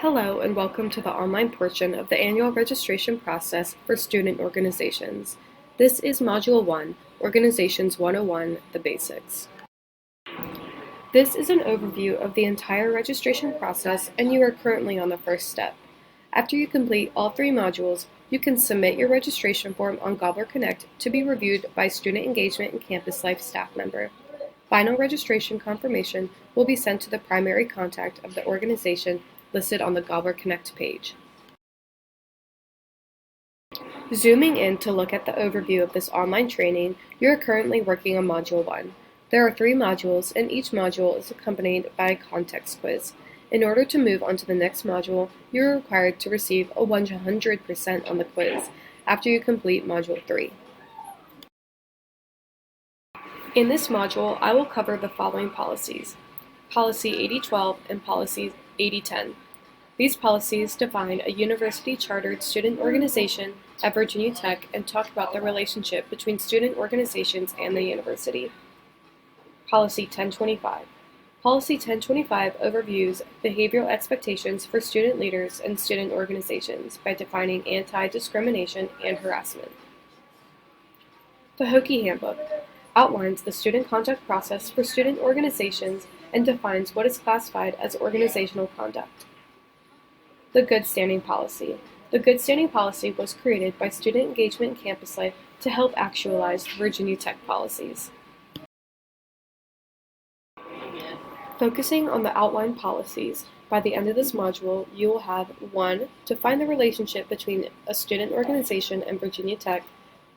Hello and welcome to the online portion of the annual registration process for student organizations. This is Module 1, Organizations 101, the Basics. This is an overview of the entire registration process and you are currently on the first step. After you complete all 3 modules, you can submit your registration form on Gobbler Connect to be reviewed by Student Engagement and Campus Life staff member. Final registration confirmation will be sent to the primary contact of the organization listed on the Gobbler Connect page. Zooming in to look at the overview of this online training, you are currently working on Module 1. There are 3 modules, and each module is accompanied by a context quiz. In order to move on to the next module, you are required to receive a 100% on the quiz after you complete Module 3. In this module, I will cover the following policies: Policy 8012 and Policy 8010. These policies define a university-chartered student organization at Virginia Tech and talk about the relationship between student organizations and the university. Policy 1025. Policy 1025 overviews behavioral expectations for student leaders and student organizations by defining anti-discrimination and harassment. The Hokie Handbook outlines the student conduct process for student organizations and defines what is classified as organizational conduct. The Good Standing Policy. The Good Standing Policy was created by Student Engagement and Campus Life to help actualize Virginia Tech policies. Focusing on the outlined policies, by the end of this module, you will have 1. Define the relationship between a student organization and Virginia Tech.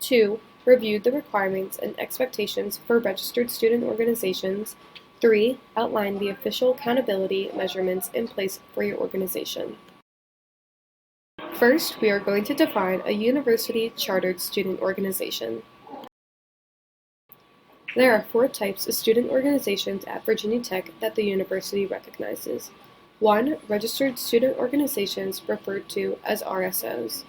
2. Review the requirements and expectations for registered student organizations. 3. Outline the official accountability measurements in place for your organization. First, we are going to define a university-chartered student organization. There are 4 types of student organizations at Virginia Tech that the university recognizes. 1. Registered student organizations, referred to as RSOs.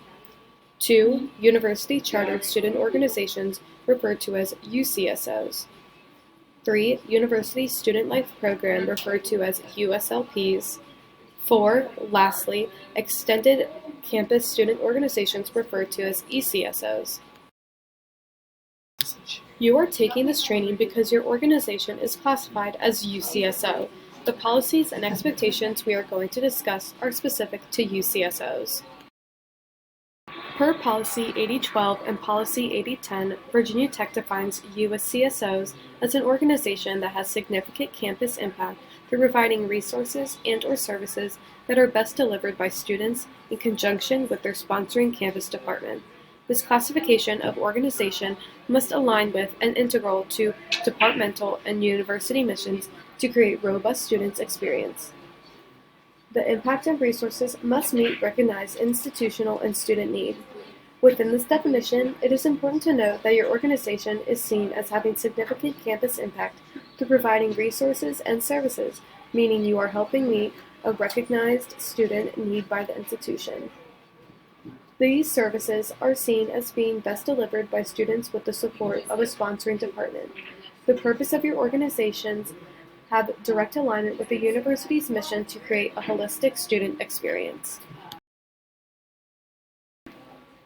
2. University-chartered student organizations, referred to as UCSOs. 3. University Student Life Program, referred to as USLPs. 4. Lastly, Extended Campus Student Organizations, referred to as ECSOs. You are taking this training because your organization is classified as UCSO. The policies and expectations we are going to discuss are specific to UCSOs. Per Policy 8012 and Policy 8010, Virginia Tech defines UCSOs as an organization that has significant campus impact through providing resources and/or services that are best delivered by students in conjunction with their sponsoring campus department. This classification of organization must align with and integral to departmental and university missions to create robust students' experience. The impact and resources must meet recognized institutional and student need. Within this definition, it is important to note that your organization is seen as having significant campus impact through providing resources and services, meaning you are helping meet a recognized student need by the institution. These services are seen as being best delivered by students with the support of a sponsoring department. The purpose of your organizations have direct alignment with the university's mission to create a holistic student experience.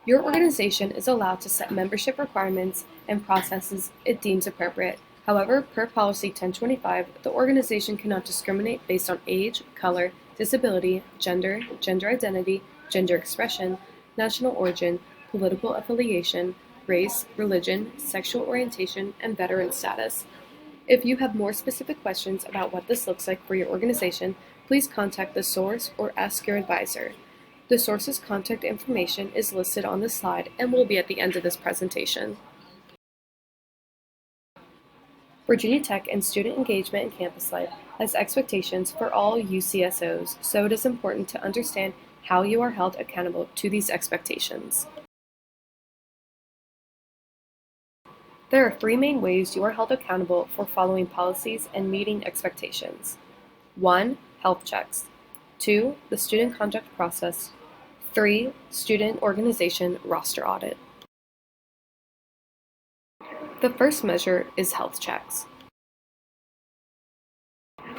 Your organization is allowed to set membership requirements and processes it deems appropriate. However, per Policy 1025, the organization cannot discriminate based on age, color, disability, gender, gender identity, gender expression, national origin, political affiliation, race, religion, sexual orientation, and veteran status. If you have more specific questions about what this looks like for your organization, please contact the source or ask your advisor. The source's contact information is listed on this slide and will be at the end of this presentation. Virginia Tech and Student Engagement and Campus Life has expectations for all UCSOs, so it is important to understand how you are held accountable to these expectations. There are 3 main ways you are held accountable for following policies and meeting expectations. 1. Health checks. 2. The student conduct process. 3. Student organization roster audit. The first measure is health checks.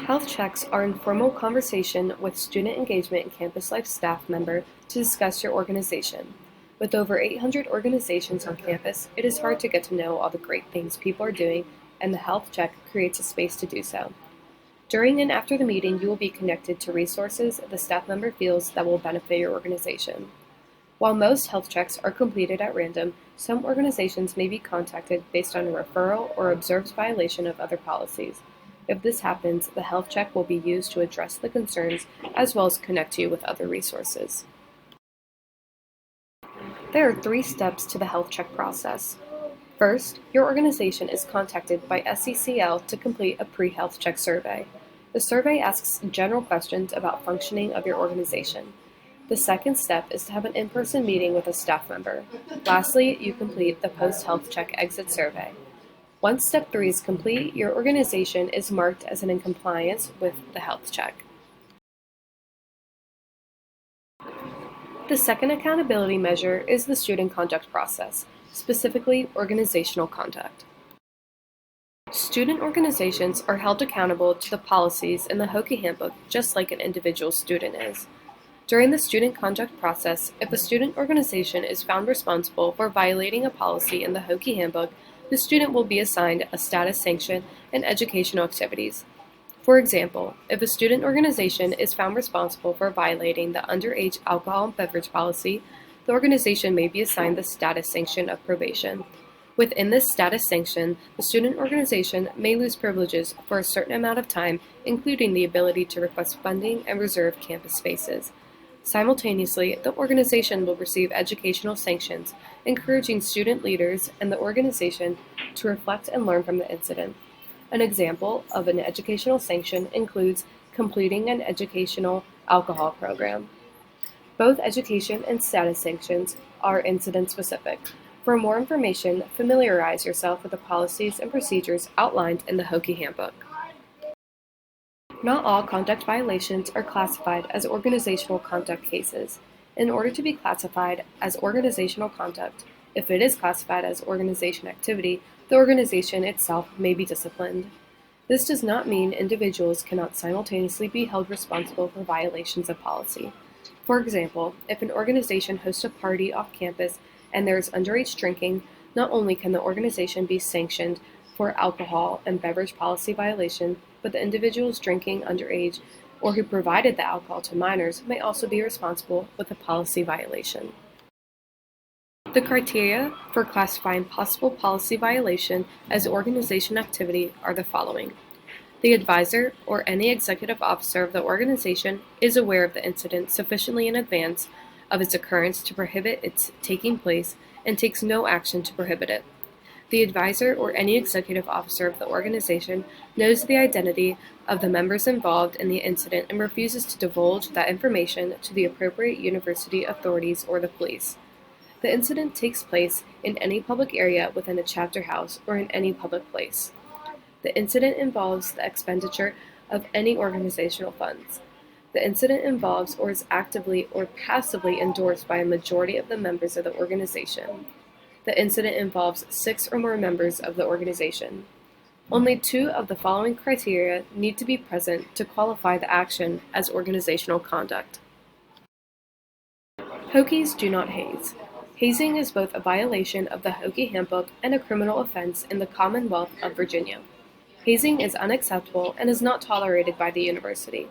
Health checks are informal conversation with student engagement and campus life staff member to discuss your organization. With over 800 organizations on campus, it is hard to get to know all the great things people are doing, and the health check creates a space to do so. During and after the meeting, you will be connected to resources the staff member feels that will benefit your organization. While most health checks are completed at random, some organizations may be contacted based on a referral or observed violation of other policies. If this happens, the health check will be used to address the concerns as well as connect you with other resources. There are 3 steps to the health check process. First, your organization is contacted by SECL to complete a pre-health check survey. The survey asks general questions about functioning of your organization. The second step is to have an in-person meeting with a staff member. Lastly, you complete the post-health check exit survey. Once step 3 is complete, your organization is marked as in compliance with the health check. The second accountability measure is the student conduct process, specifically organizational conduct. Student organizations are held accountable to the policies in the Hokie Handbook just like an individual student is. During the student conduct process, if a student organization is found responsible for violating a policy in the Hokie Handbook, the student will be assigned a status sanction and educational activities. For example, if a student organization is found responsible for violating the underage alcohol and beverage policy, the organization may be assigned the status sanction of probation. Within this status sanction, the student organization may lose privileges for a certain amount of time, including the ability to request funding and reserve campus spaces. Simultaneously, the organization will receive educational sanctions, encouraging student leaders and the organization to reflect and learn from the incident. An example of an educational sanction includes completing an educational alcohol program. Both education and status sanctions are incident-specific. For more information, familiarize yourself with the policies and procedures outlined in the Hokie Handbook. Not all conduct violations are classified as organizational conduct cases. In order to be classified as organizational conduct, if it is classified as organization activity, the organization itself may be disciplined. This does not mean individuals cannot simultaneously be held responsible for violations of policy. For example, if an organization hosts a party off campus and there is underage drinking, not only can the organization be sanctioned for alcohol and beverage policy violation, but the individuals drinking underage or who provided the alcohol to minors may also be responsible with a policy violation. The criteria for classifying possible policy violation as organization activity are the following. The advisor or any executive officer of the organization is aware of the incident sufficiently in advance of its occurrence to prohibit its taking place and takes no action to prohibit it. The advisor or any executive officer of the organization knows the identity of the members involved in the incident and refuses to divulge that information to the appropriate university authorities or the police. The incident takes place in any public area within a chapter house or in any public place. The incident involves the expenditure of any organizational funds. The incident involves or is actively or passively endorsed by a majority of the members of the organization. The incident involves 6 or more members of the organization. Only 2 of the following criteria need to be present to qualify the action as organizational conduct. Hokies do not haze. Hazing is both a violation of the Hokie Handbook and a criminal offense in the Commonwealth of Virginia. Hazing is unacceptable and is not tolerated by the university.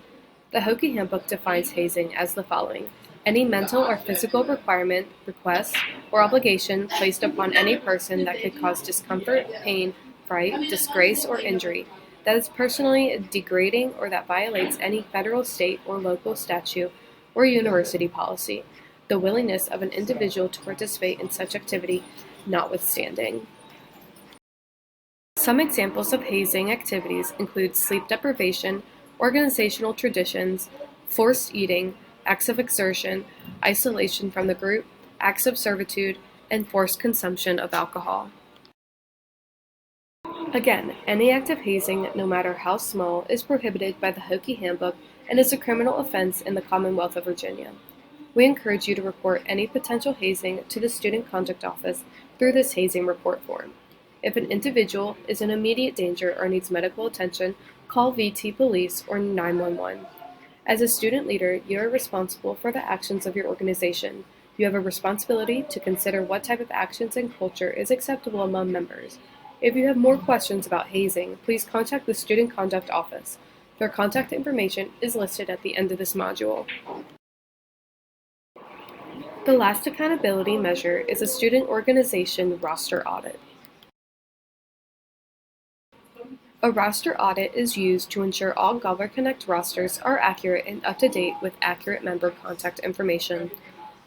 The Hokie Handbook defines hazing as the following: any mental or physical requirement, request, or obligation placed upon any person that could cause discomfort, pain, fright, disgrace, or injury, that is personally degrading or that violates any federal, state, or local statute or university policy, the willingness of an individual to participate in such activity notwithstanding. Some examples of hazing activities include sleep deprivation, organizational traditions, forced eating, acts of exertion, isolation from the group, acts of servitude, and forced consumption of alcohol. Again, any act of hazing, no matter how small, is prohibited by the Hokie Handbook and is a criminal offense in the Commonwealth of Virginia. We encourage you to report any potential hazing to the Student Conduct Office through this hazing report form. If an individual is in immediate danger or needs medical attention, Call VT Police or 911. As a student leader, you are responsible for the actions of your organization. You have a responsibility to consider what type of actions and culture is acceptable among members. If you have more questions about hazing, please contact the Student Conduct Office. Their contact information is listed at the end of this module. The last accountability measure is a student organization roster audit. A roster audit is used to ensure all Gobbler Connect rosters are accurate and up to date with accurate member contact information.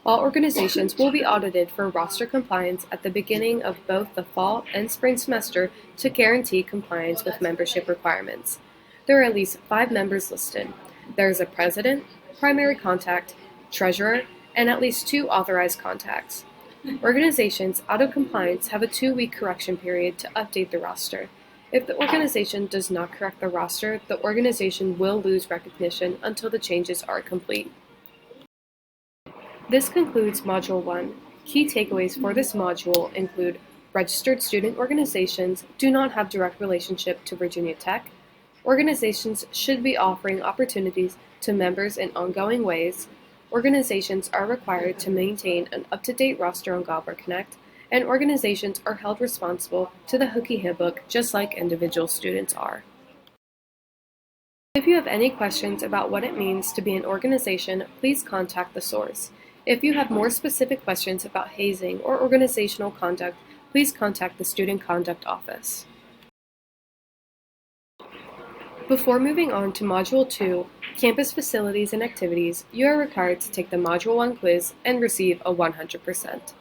All organizations will be audited for roster compliance at the beginning of both the fall and spring semester to guarantee compliance with membership requirements. There are at least 5 members listed. There is a president, primary contact, treasurer, and at least 2 authorized contacts. Organizations out of compliance have a 2-week correction period to update the roster. If the organization does not correct the roster, the organization will lose recognition until the changes are complete. This concludes Module 1. Key takeaways for this module include registered student organizations do not have direct relationship to Virginia Tech. Organizations should be offering opportunities to members in ongoing ways. Organizations are required to maintain an up-to-date roster on Gobbler Connect, and organizations are held responsible to the Hookey Handbook just like individual students are. If you have any questions about what it means to be an organization, please contact the source. If you have more specific questions about hazing or organizational conduct, please contact the Student Conduct Office. Before moving on to Module 2, Campus Facilities and Activities, you are required to take the Module 1 quiz and receive a 100%.